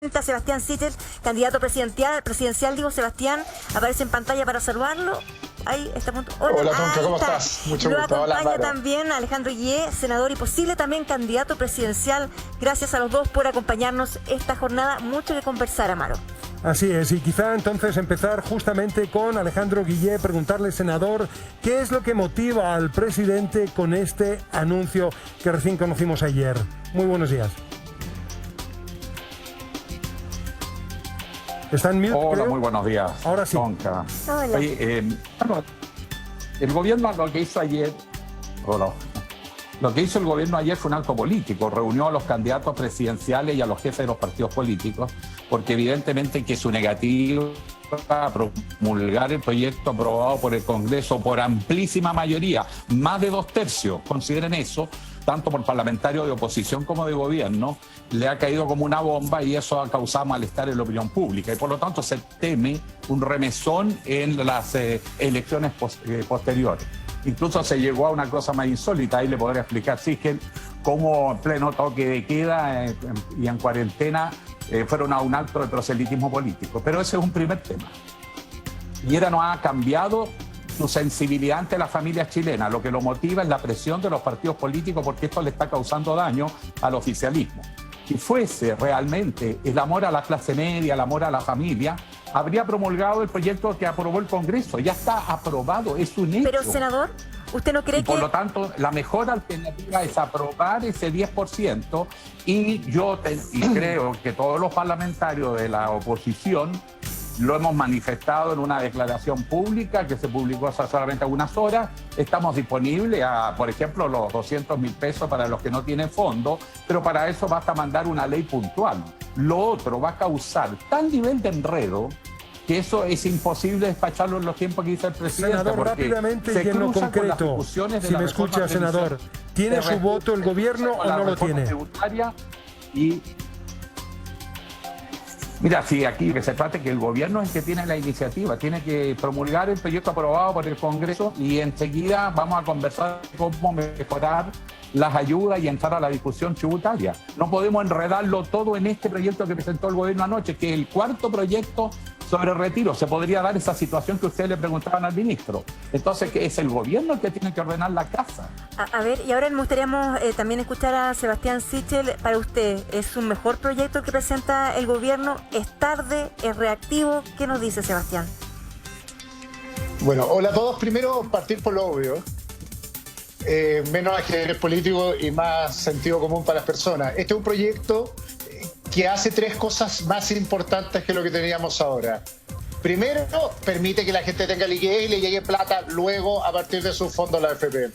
Sebastián Sichel, candidato presidencial, digo, Sebastián, aparece en pantalla para saludarlo. Ahí está. Hola Tonka, ¿cómo estás? Mucho gusto. Lo acompaña también Alejandro Guillé, senador y posible también candidato presidencial. Gracias a los dos por acompañarnos esta jornada. Mucho que conversar, Amaro. Así es, y quizá entonces empezar justamente con Alejandro Guillé, preguntarle, senador, ¿qué es lo que motiva al presidente con este anuncio que recién conocimos ayer? Muy buenos días. ¿Está en mute? Hola, creo? Muy buenos días. Ahora sí. Tonka. Hola. Oye, el gobierno lo que hizo ayer, lo que hizo el gobierno ayer fue un acto político. Reunió a los candidatos presidenciales y a los jefes de los partidos políticos, porque evidentemente que su negativa a promulgar el proyecto aprobado por el Congreso por amplísima mayoría, más de 2/3, consideren eso, tanto por parlamentarios de oposición como de gobierno, le ha caído como una bomba y eso ha causado malestar en la opinión pública. Y por lo tanto se teme un remesón en las elecciones posteriores. Incluso se llegó a una cosa más insólita, ahí le podría explicar, sí, que cómo en pleno toque de queda y en cuarentena fueron a un acto de proselitismo político. Pero ese es un primer tema. Piñera no ha cambiado su sensibilidad ante las familias chilenas. Lo que lo motiva es la presión de los partidos políticos, porque esto le está causando daño al oficialismo. Si fuese realmente el amor a la clase media, el amor a la familia, habría promulgado el proyecto que aprobó el Congreso. Ya está aprobado, es un hecho. Pero, senador, ¿usted no cree y por que...? lo tanto, la mejor alternativa es aprobar ese 10%, y yo creo que todos los parlamentarios de la oposición lo hemos manifestado en una declaración pública que se publicó hace solamente algunas horas. Estamos disponibles a, por ejemplo, los 200.000 pesos para los que no tienen fondo, pero para eso basta mandar una ley puntual. Lo otro va a causar tal nivel de enredo que eso es imposible despacharlo en los tiempos que dice el presidente. Senador, rápidamente y en lo concreto, si me escucha, senador, ¿tiene su voto el gobierno o no lo tiene? Y mira, si aquí que se trata que el gobierno es el que tiene la iniciativa, tiene que promulgar el proyecto aprobado por el Congreso y enseguida vamos a conversar cómo mejorar las ayudas y entrar a la discusión tributaria. No podemos enredarlo todo en este proyecto que presentó el gobierno anoche, que es el cuarto proyecto sobre retiro. Se podría dar esa situación que ustedes le preguntaban al ministro. Entonces, que es el gobierno el que tiene que ordenar la casa. A ver, y ahora me gustaría también escuchar a Sebastián Sichel. Para usted, ¿es un mejor proyecto el que presenta el gobierno? ¿Es tarde? ¿Es reactivo? ¿Qué nos dice Sebastián? Bueno, hola a todos. Primero, partir por lo obvio. Menos ajedrez político y más sentido común para las personas. Este es un proyecto que hace tres cosas más importantes que lo que teníamos ahora. Primero, permite que la gente tenga liquidez y le llegue plata luego a partir de su fondo a la AFP.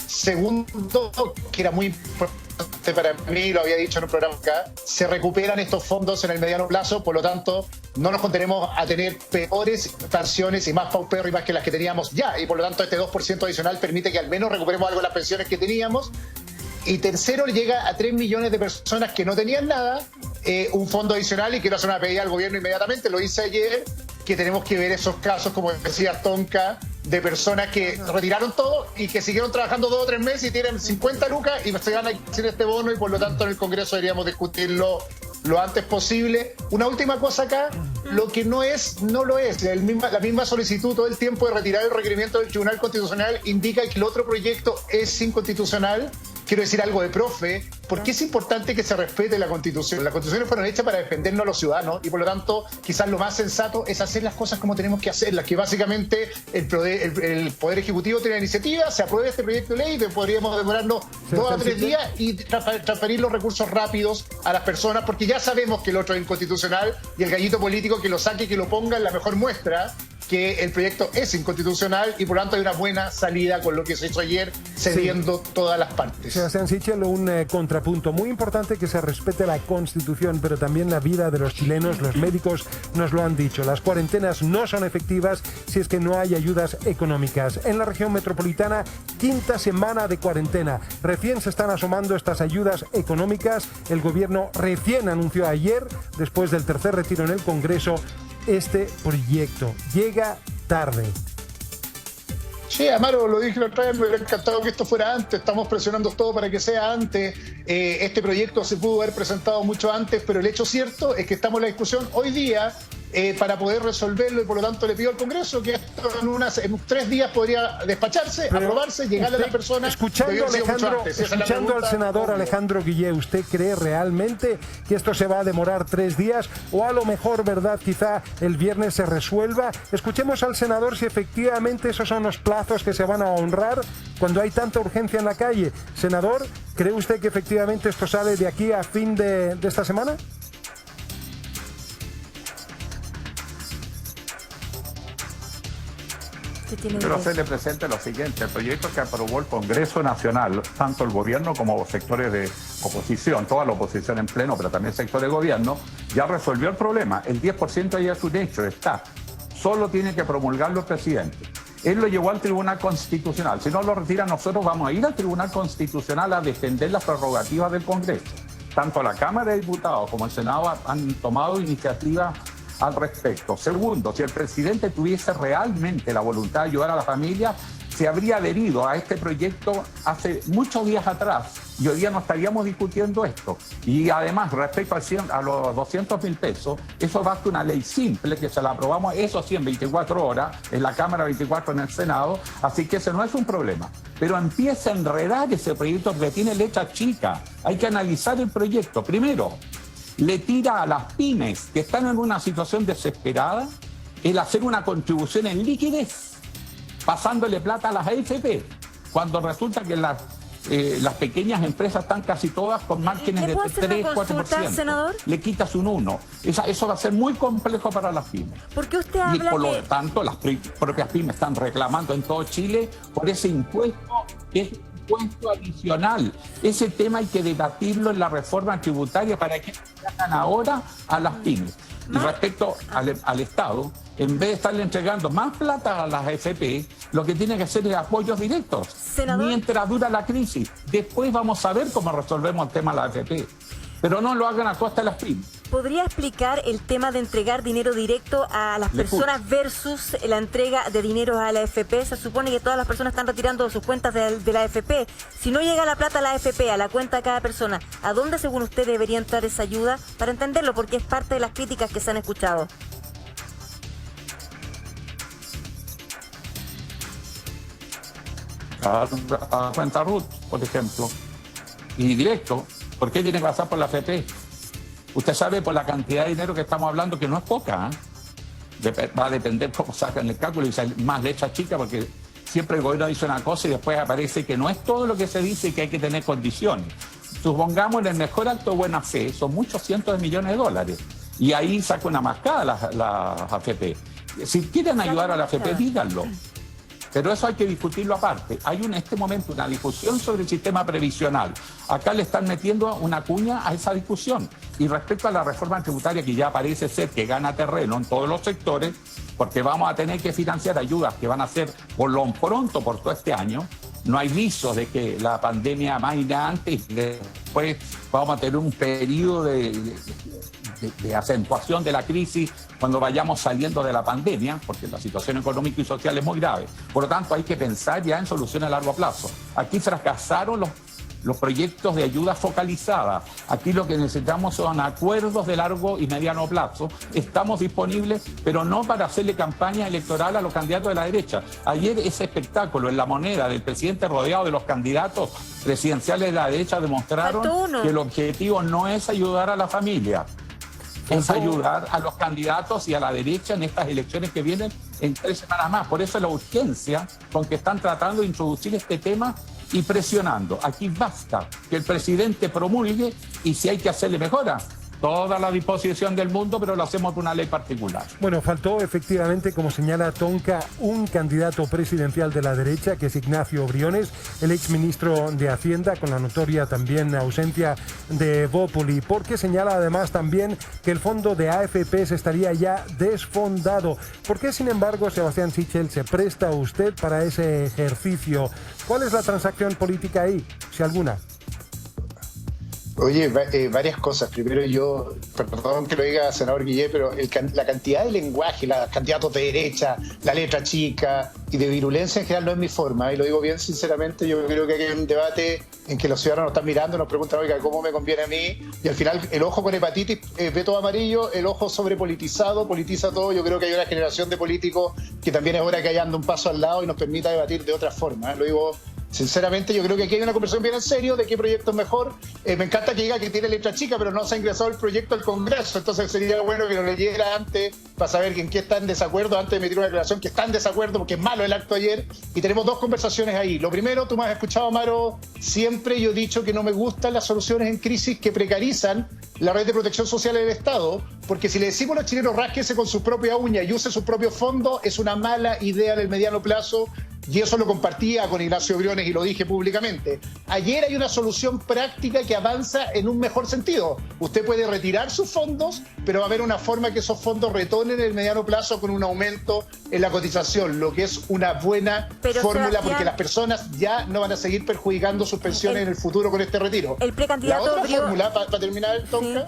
Segundo, que era muy importante para mí, lo había dicho en un programa acá, se recuperan estos fondos en el mediano plazo, por lo tanto no nos contenemos a tener peores pensiones y más paupérrimas que las que teníamos ya, y por lo tanto este 2% adicional permite que al menos recuperemos algo de las pensiones que teníamos. Y tercero, llega a 3 millones de personas que no tenían nada, un fondo adicional, y quiero hacer una pedida al gobierno inmediatamente, lo hice ayer, que tenemos que ver esos casos, como decía Tonka, de personas que retiraron todo y que siguieron trabajando 2 o 3 meses y tienen 50 lucas y se ganan sin este bono, y por lo tanto en el Congreso deberíamos discutirlo lo antes posible. Una última cosa acá, lo que no es, no lo es. La misma solicitud todo el tiempo de retirar el requerimiento del Tribunal Constitucional indica que el otro proyecto es inconstitucional. Quiero decir algo de profe, porque es importante que se respete la Constitución. Las Constituciones fueron hechas para defendernos a los ciudadanos y por lo tanto quizás lo más sensato es hacer las cosas como tenemos que hacerlas, que básicamente el Poder Ejecutivo tiene la iniciativa, se apruebe este proyecto de ley, podríamos demorarnos 2 a 3 días y transferir los recursos rápidos a las personas, porque ya sabemos que el otro es inconstitucional y el gallito político que lo saque y que lo ponga en la mejor muestra que el proyecto es inconstitucional y por lo tanto hay una buena salida con lo que se hizo ayer, cediendo todas las partes. Sebastián Sichel, un contrapunto muy importante, que se respete la Constitución, pero también la vida de los chilenos. Los médicos nos lo han dicho, las cuarentenas no son efectivas si es que no hay ayudas económicas. En la región metropolitana, 5ª semana de cuarentena. Recién se están asomando estas ayudas económicas. El gobierno recién anunció ayer, después del tercer retiro en el Congreso, este proyecto. Llega tarde. Sí, Amaro, lo dije la otra vez, me hubiera encantado que esto fuera antes, estamos presionando todo para que sea antes, este proyecto se pudo haber presentado mucho antes, pero el hecho cierto es que estamos en la discusión hoy día para poder resolverlo y por lo tanto le pido al Congreso que esto en 3 días podría despacharse, Pero aprobarse, llegarle a la persona. Escuchando al senador Alejandro Guillé, ¿usted cree realmente que esto se va a demorar 3 días o a lo mejor, verdad, quizá el viernes se resuelva? Escuchemos al senador si efectivamente esos son los plazos que se van a honrar cuando hay tanta urgencia en la calle. Senador, ¿cree usted que efectivamente esto sale de aquí a fin de esta semana? Quiero hacerle presente lo siguiente: el proyecto que aprobó el Congreso Nacional, tanto el gobierno como sectores de oposición, toda la oposición en pleno, pero también sectores de gobierno, ya resolvió el problema. El 10% ya es un hecho, está. Solo tiene que promulgarlo el presidente. Él lo llevó al Tribunal Constitucional. Si no lo retira, nosotros vamos a ir al Tribunal Constitucional a defender las prerrogativas del Congreso. Tanto la Cámara de Diputados como el Senado han tomado iniciativas al respecto. Segundo, si el presidente tuviese realmente la voluntad de ayudar a la familia, se habría adherido a este proyecto hace muchos días atrás y hoy día no estaríamos discutiendo esto. Y además, respecto a los 200.000 pesos, eso basta una ley simple que se la aprobamos, eso sí, en 24 horas, en la Cámara, 24 en el Senado, así que ese no es un problema. Pero empieza a enredar ese proyecto que tiene letra chica. Hay que analizar el proyecto. Primero, le tira a las pymes que están en una situación desesperada el hacer una contribución en liquidez, pasándole plata a las AFP, cuando resulta que las pequeñas empresas están casi todas con márgenes de 3-4%. Senador? Le quitas un 1%. Eso va a ser muy complejo para las pymes. ¿Por qué usted Y habla por lo tanto, las propias pymes están reclamando en todo Chile por ese impuesto que es impuesto adicional? Ese tema hay que debatirlo en la reforma tributaria para que hagan ahora a las pymes. Y respecto al Estado, en vez de estarle entregando más plata a las AFP, lo que tiene que hacer es apoyos directos. Senador, mientras dura la crisis. Después vamos a ver cómo resolvemos el tema de la AFP. Pero no lo hagan a costa de las pymes. ¿podría explicar el tema de entregar dinero directo a las personas versus la entrega de dinero a la AFP? Se supone que todas las personas están retirando sus cuentas de la AFP. Si no llega la plata a la AFP, a la cuenta de cada persona, ¿a dónde según usted debería entrar esa ayuda? Para entenderlo, porque es parte de las críticas que se han escuchado. A cuenta RUT, por ejemplo, y directo. ¿Por qué tiene que pasar por la AFP? Usted sabe por la cantidad de dinero que estamos hablando, que no es poca, va a depender cómo sacan el cálculo y sale más letra chica, porque siempre el gobierno dice una cosa y después aparece que no es todo lo que se dice y que hay que tener condiciones. Supongamos en el mejor acto de buena fe, son muchos cientos de millones de dólares, y ahí saca una mascada la AFP. Si quieren ayudar a la AFP, díganlo. Pero eso hay que discutirlo aparte. Hay en este momento una discusión sobre el sistema previsional. Acá le están metiendo una cuña a esa discusión. Y respecto a la reforma tributaria, que ya parece ser que gana terreno en todos los sectores, porque vamos a tener que financiar ayudas que van a ser por lo pronto por todo este año. No hay visos de que la pandemia maine antes y después vamos a tener un periodo de acentuación de la crisis cuando vayamos saliendo de la pandemia, porque la situación económica y social es muy grave. Por lo tanto, hay que pensar ya en soluciones a largo plazo. Aquí fracasaron los proyectos de ayuda focalizada. Aquí lo que necesitamos son acuerdos de largo y mediano plazo. Estamos disponibles, pero no para hacerle campaña electoral a los candidatos de la derecha. Ayer ese espectáculo en La Moneda del presidente rodeado de los candidatos presidenciales de la derecha demostraron que el objetivo no es ayudar a la familia, es ayudar a los candidatos y a la derecha en estas elecciones que vienen en 3 semanas más. Por eso la urgencia con que están tratando de introducir este tema y presionando. Aquí basta que el presidente promulgue y si hay que hacerle mejoras, toda la disposición del mundo, pero lo hacemos por una ley particular. Bueno, faltó efectivamente, como señala Tonka, un candidato presidencial de la derecha, que es Ignacio Briones, el exministro de Hacienda, con la notoria también ausencia de Evópoli, porque señala además también que el fondo de AFP estaría ya desfondado. ¿Por qué, sin embargo, Sebastián Sichel, se presta usted para ese ejercicio? ¿Cuál es la transacción política ahí, si alguna? Oye, varias cosas. Primero yo, perdón que lo diga senador Guillé, pero la cantidad de lenguaje, los candidatos de derecha, la letra chica y de virulencia en general no es mi forma. Y lo digo bien sinceramente, yo creo que aquí hay un debate en que los ciudadanos nos están mirando, nos preguntan, oiga, ¿cómo me conviene a mí? Y al final el ojo con hepatitis ve todo amarillo, el ojo sobrepolitizado, politiza todo. Yo creo que hay una generación de políticos que también es hora que haya un paso al lado y nos permita debatir de otra forma. Lo digo sinceramente, yo creo que aquí hay una conversación bien en serio de qué proyecto es mejor. Me encanta que diga que tiene letra chica, pero no se ha ingresado el proyecto al Congreso, entonces sería bueno que lo leyera antes para saber en qué está en desacuerdo, antes de emitir una declaración que está en desacuerdo, porque es malo el acto ayer. Y tenemos dos conversaciones ahí. Lo primero, tú me has escuchado, Amaro, siempre yo he dicho que no me gustan las soluciones en crisis que precarizan la red de protección social del Estado, porque si le decimos a los chilenos rásquense con su propia uña y use sus propios fondos, es una mala idea en el mediano plazo. Y eso lo compartía con Ignacio Briones y lo dije públicamente. Ayer hay una solución práctica que avanza en un mejor sentido. Usted puede retirar sus fondos, pero va a haber una forma que esos fondos retornen en el mediano plazo con un aumento en la cotización, lo que es una buena fórmula, Sebastián, porque las personas ya no van a seguir perjudicando sus pensiones en el futuro con este retiro. El precandidato la otra fórmula, para terminar, Tonka,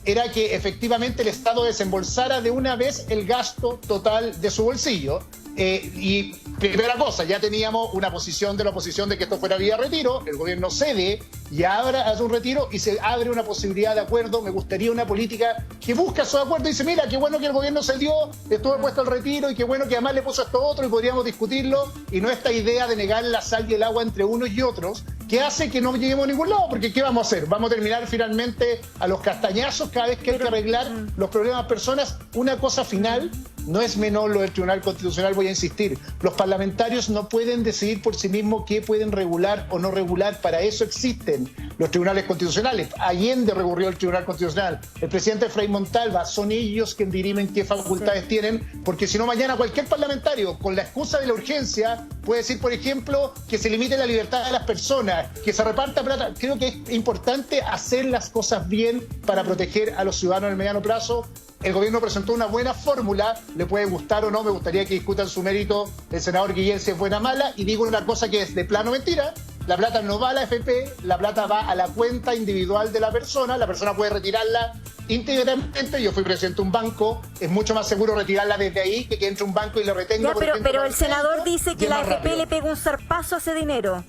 era que efectivamente el Estado desembolsara de una vez el gasto total de su bolsillo. Y primera cosa, ya teníamos una posición de la oposición de que esto fuera vía retiro, el gobierno cede y ahora hace un retiro y se abre una posibilidad de acuerdo. Me gustaría una política que busca su acuerdo y dice, mira, qué bueno que el gobierno cedió, estuvo puesto el retiro y qué bueno que además le puso esto otro y podríamos discutirlo, y no esta idea de negar la sal y el agua entre unos y otros, que hace que no lleguemos a ningún lado, porque ¿qué vamos a hacer? Vamos a terminar finalmente a los castañazos cada vez que hay que arreglar los problemas de personas. Una cosa final, no es menor lo del Tribunal Constitucional, voy a insistir, los parlamentarios no pueden decidir por sí mismos qué pueden regular o no regular, para eso existen los tribunales constitucionales. Allende recurrió al Tribunal Constitucional, el presidente Frei Montalva, son ellos quienes dirimen qué facultades tienen, porque si no mañana cualquier parlamentario, con la excusa de la urgencia, puede decir, por ejemplo, que se limite la libertad de las personas, que se reparta plata. Creo que es importante hacer las cosas bien para proteger a los ciudadanos en el mediano plazo. El gobierno presentó una buena fórmula, le puede gustar o no, me gustaría que discutan su mérito el senador Guillén si es buena o mala, y digo una cosa que es de plano mentira: la plata no va a la AFP, la plata va a la cuenta individual de la persona puede retirarla íntegramente. Yo fui presidente de un banco, es mucho más seguro retirarla desde ahí que entre un banco y le retenga. Ya, pero el senador dice que la AFP le pega un zarpazo a ese dinero.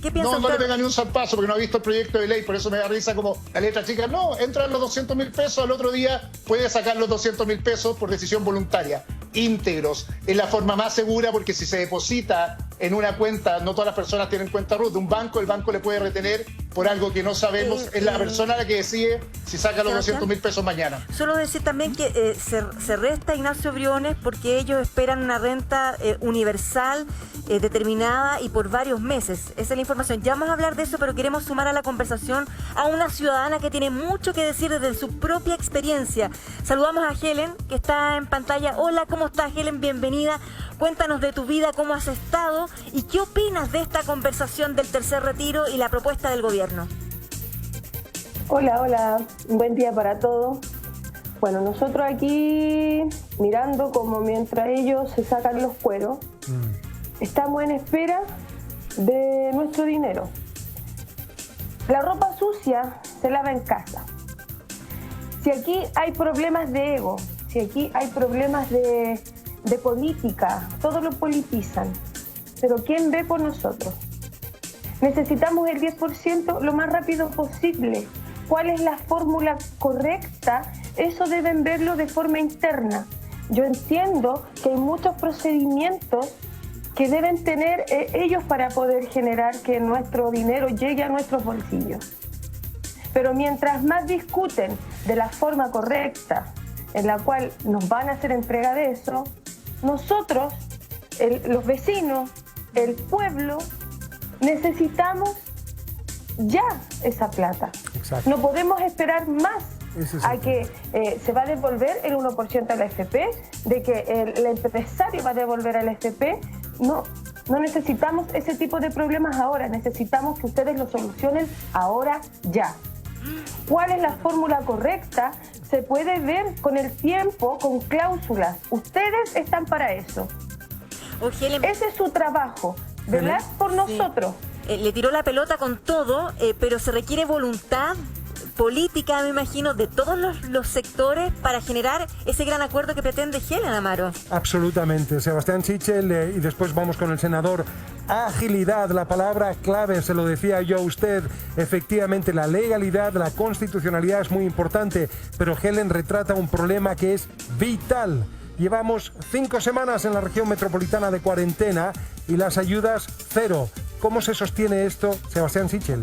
¿Qué piensa usted? No le pega ni un zarpazo porque no ha visto el proyecto de ley, por eso me da risa como la letra chica. No, entran los 200.000 pesos, al otro día puede sacar los 200.000 pesos por decisión voluntaria, íntegros. Es la forma más segura, porque si se deposita en una cuenta, no todas las personas tienen cuenta RUT de un banco, el banco le puede retener por algo que no sabemos. Es la persona la que decide si saca los 200.000 pesos mañana. Solo decir también que se resta Ignacio Briones porque ellos esperan una renta universal determinada y por varios meses. Esa es la información. Ya vamos a hablar de eso, pero queremos sumar a la conversación a una ciudadana que tiene mucho que decir desde su propia experiencia. Saludamos a Helen, que está en pantalla. Hola, ¿cómo estás, Helen? Bienvenida. Cuéntanos de tu vida, cómo has estado y qué opinas de esta conversación del tercer retiro y la propuesta del gobierno. Hola, un buen día para todos. Bueno, nosotros aquí mirando como mientras ellos se sacan los cueros, estamos en espera de nuestro dinero. La ropa sucia se lava en casa. Si aquí hay problemas de ego, si aquí hay problemas de política, todos lo politizan, pero ¿quién ve por nosotros? Necesitamos el 10% lo más rápido posible. ¿Cuál es la fórmula correcta? Eso deben verlo de forma interna. Yo entiendo que hay muchos procedimientos que deben tener ellos para poder generar que nuestro dinero llegue a nuestros bolsillos. Pero mientras más discuten de la forma correcta en la cual nos van a hacer entrega de eso, nosotros, los vecinos, el pueblo, necesitamos ya esa plata. Exacto. No podemos esperar más a que se va a devolver el 1% a la AFP, de que el empresario va a devolver a la AFP. No necesitamos ese tipo de problemas ahora, necesitamos que ustedes lo solucionen ahora ya. ¿Cuál es la fórmula correcta? Se puede ver con el tiempo, con cláusulas. Ustedes están para eso. Ese es su trabajo, velar por nosotros. le tiró la pelota con todo, pero se requiere voluntad política, me imagino, de todos los sectores para generar ese gran acuerdo que pretende Helen, Amaro. Absolutamente. Sebastián Sichel, y después vamos con el senador. Agilidad, la palabra clave, se lo decía yo a usted. Efectivamente, la legalidad, la constitucionalidad es muy importante, pero Helen retrata un problema que es vital. Llevamos 5 semanas en la región metropolitana de cuarentena y las ayudas cero. ¿Cómo se sostiene esto, Sebastián Sichel?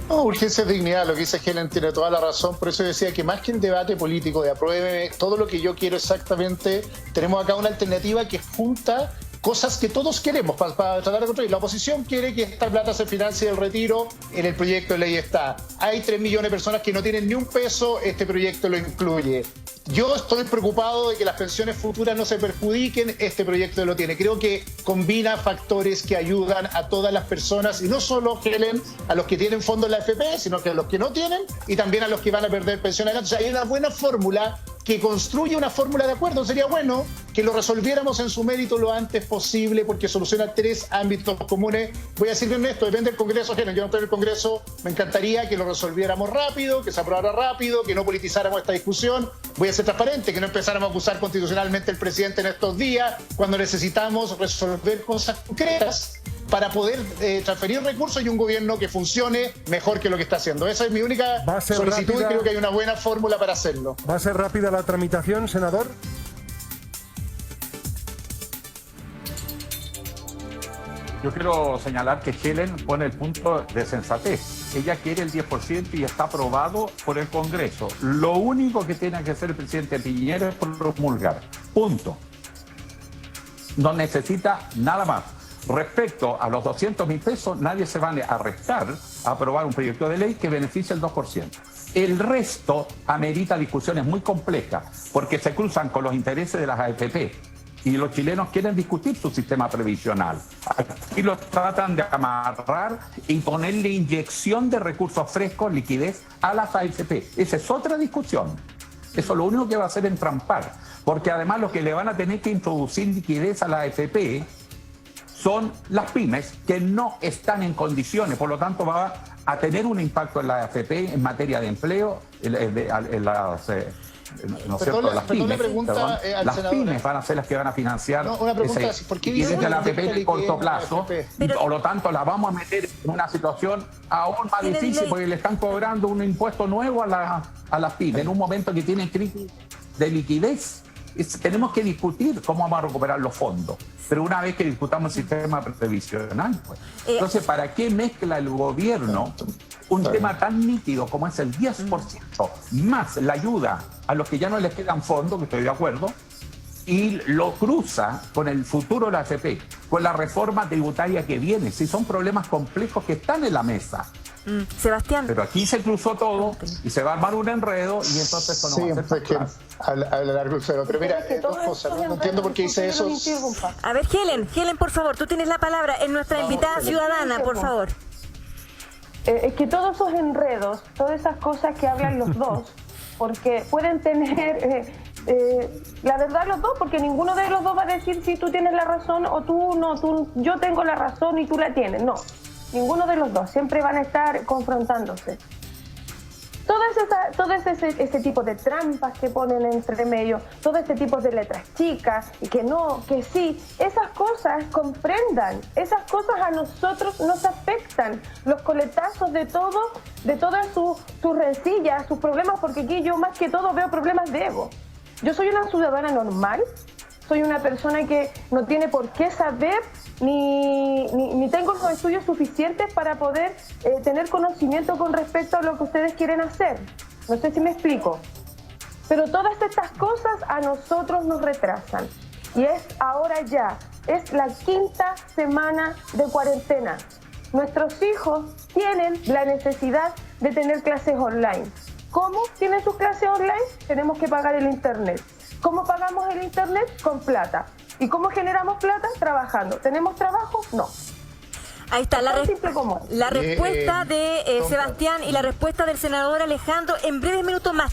No, urgencia es dignidad, lo que dice Helen tiene toda la razón, por eso decía que más que el debate político de apruebe todo lo que yo quiero exactamente, tenemos acá una alternativa que junta cosas que todos queremos para tratar de construir. La oposición quiere que esta plata se financie del retiro, en el proyecto de ley está. Hay 3 millones de personas que no tienen ni un peso, este proyecto lo incluye. Yo estoy preocupado de que las pensiones futuras no se perjudiquen, este proyecto lo tiene. Creo que combina factores que ayudan a todas las personas, y no solo, Helen, a los que tienen fondos en la AFP, sino que a los que no tienen y también a los que van a perder pensiones. Entonces hay una buena fórmula que construye una fórmula de acuerdo. Sería bueno que lo resolviéramos en su mérito lo antes posible, porque soluciona 3 ámbitos comunes. Voy a decir bien esto, depende del Congreso, Helen, yo no estoy en el Congreso, me encantaría que lo resolviéramos rápido, que se aprobara rápido, que no politizáramos esta discusión. Voy a ser transparente, que no empezáramos a acusar constitucionalmente al presidente en estos días, cuando necesitamos resolver cosas concretas para poder transferir recursos y un gobierno que funcione mejor que lo que está haciendo. Esa es mi única solicitud rápida, y creo que hay una buena fórmula para hacerlo. ¿Va a ser rápida la tramitación, senador? Yo quiero señalar que Helen pone el punto de sensatez. Ella quiere el 10% y está aprobado por el Congreso. Lo único que tiene que hacer el presidente Piñera es promulgar. Punto. No necesita nada más. Respecto a los 200.000 pesos, nadie se va a restar a aprobar un proyecto de ley que beneficie el 2%. El resto amerita discusiones muy complejas porque se cruzan con los intereses de las AFP. Y los chilenos quieren discutir su sistema previsional. Aquí lo tratan de amarrar y ponerle inyección de recursos frescos, liquidez a las AFP. Esa es otra discusión. Eso lo único que va a hacer es entrampar. Porque además lo que le van a tener que introducir liquidez a la AFP son las pymes que no están en condiciones. Por lo tanto, va a tener un impacto en la AFP en materia de empleo, en las... ¿no es cierto? Las pymes van a ser las que van a financiar ¿por qué dice que la AFP en corto plazo? Por lo tanto, la vamos a meter en una situación aún más difícil porque le están cobrando un impuesto nuevo a las pymes en un momento que tienen crisis de liquidez. Tenemos que discutir cómo vamos a recuperar los fondos, pero una vez que discutamos el sistema previsional, pues. Entonces, ¿para qué mezcla el gobierno un tema tan nítido como es el 10% más la ayuda a los que ya no les quedan fondos, que estoy de acuerdo, y lo cruza con el futuro de la AFP, con la reforma tributaria que viene? Si son problemas complejos que están en la mesa. Sebastián. Pero aquí se cruzó todo y se va a armar un enredo y entonces esto no va a ser tan habla largo, pero mira, dos cosas, no entiendo por qué dice eso. A ver, Helen, por favor, tú tienes la palabra, es nuestra invitada ciudadana, por favor. Es que todos esos enredos, todas esas cosas que hablan los dos, porque pueden tener, la verdad los dos, porque ninguno de los dos va a decir si tú tienes la razón o tú no, yo tengo la razón y tú la tienes, no. Ninguno de los dos, siempre van a estar confrontándose. Todo ese tipo de trampas que ponen entre medio, todo ese tipo de letras chicas, y que no, que sí, esas cosas comprendan, esas cosas a nosotros nos afectan, los coletazos de todas sus rencillas, sus problemas, porque aquí yo más que todo veo problemas de ego. Yo soy una ciudadana normal, soy una persona que no tiene por qué saber ni tengo los estudios suficientes para poder tener conocimiento con respecto a lo que ustedes quieren hacer. No sé si me explico. Pero todas estas cosas a nosotros nos retrasan. Y es ahora ya, es la 5ª semana de cuarentena. Nuestros hijos tienen la necesidad de tener clases online. ¿Cómo tienen sus clases online? Tenemos que pagar el internet. ¿Cómo pagamos el internet? Con plata. ¿Y cómo generamos plata? Trabajando. ¿Tenemos trabajo? No. Ahí está la respuesta de Sebastián y la respuesta del senador Alejandro en breves minutos más.